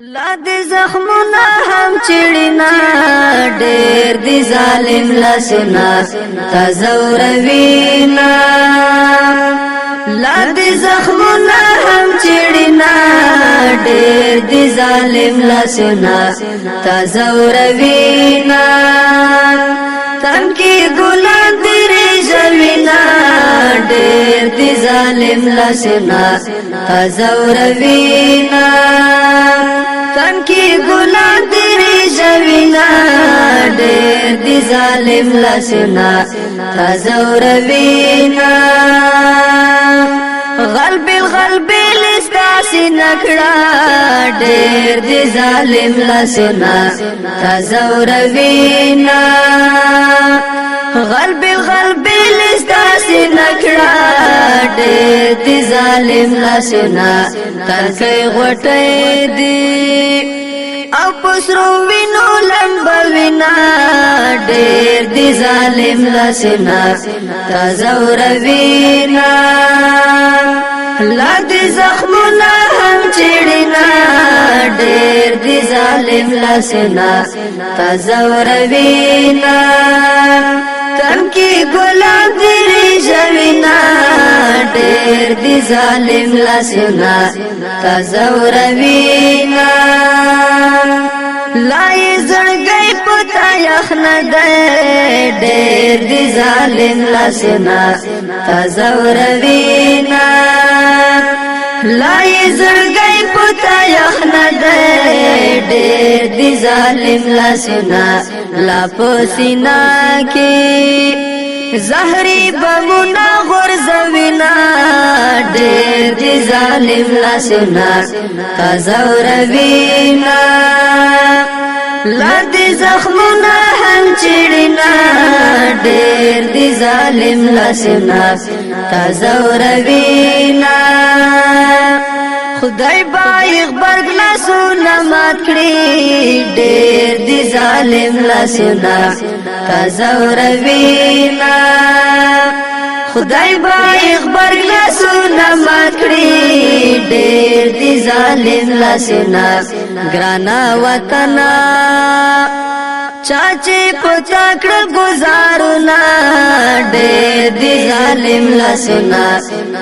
لا دې زخمونه هم چړینا ډېر دي ظالم لاسونه تزوروینا لا دې زخمونه هم چړینا ډېر دي ظالم لاسونه تزوروینا تن کې ګلان دې رژوینا ډېر دي ظالم لاسونه تزوروینا تن کی گلان تیری جوینا ډېر دی ظالم لاسنا تزوروینا غلب الغلب لستاسی نکڑا ډېر دی ظالم لاسنا تزوروینا غلب الغلب لستاسی نکڑا ډېر دی ظالم لاسنا ترکې غټې دی او پسرو وینو لمبوینا ډېر دی ظالم لاسنا تزوروینا لا دی زخمونه هم چړینا ډېر دی ظالم لاسنا تزوروینا تن کی ګلان دی رژوینا ډېر دی ظالم لاسنا تزوروینا لای زړګي پتا یخنه ډېر دی ظالم لاسنا تزوروینا لای زړګي پتا یخنه ډېر دی ظالم لاسنا لا پسینا کې زهري بمنا غرزوینا ډېر دی ظالم لاسنا تزوروینا لا دی زخمونه هم چړینا ډېر دی ظالم لاسنا تزوروینا خدای بایغ برګ لاسونه مات کړی ډېر دی ظالم لاسنا تزوروینا خدای بایغ برګ لاسونه مات کړی ډېر دی ظالم لاسنا ګرانا وطنا چاچی پتا کړ گزارونا ډېر دی ظالم لاسنا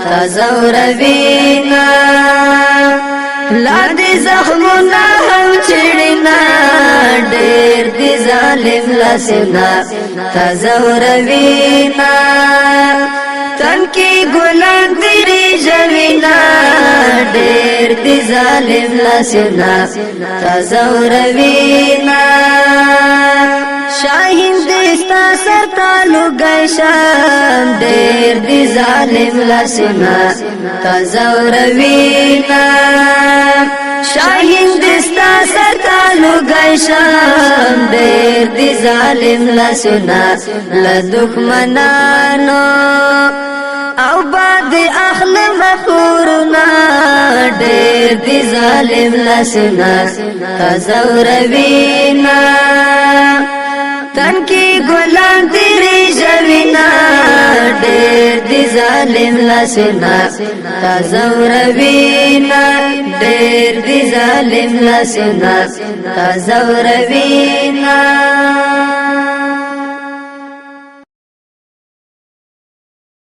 تزوروینا لا دی زخمونه هم چړینا ډېر دی ظالم لاسنا تزوروینا تن کی ګلان دی رژوینا ډېر دی ظالم لاسنا تزوروینا شاهین دستا سر تالو گیشم ډېر دی ظالم لاسنا تزوروینا شاهین دستا سر تالو گیشم ډېر دی ظالم لاسنا لدښمنانو او باد اخل مخورنا ډېر دی ظالم لاسنا تزوروینا تن کی ګلان دی رژوینا ډېر دی ظالم لاسنا تزوروینا ډېر دی ظالم لاسنا تزوروینا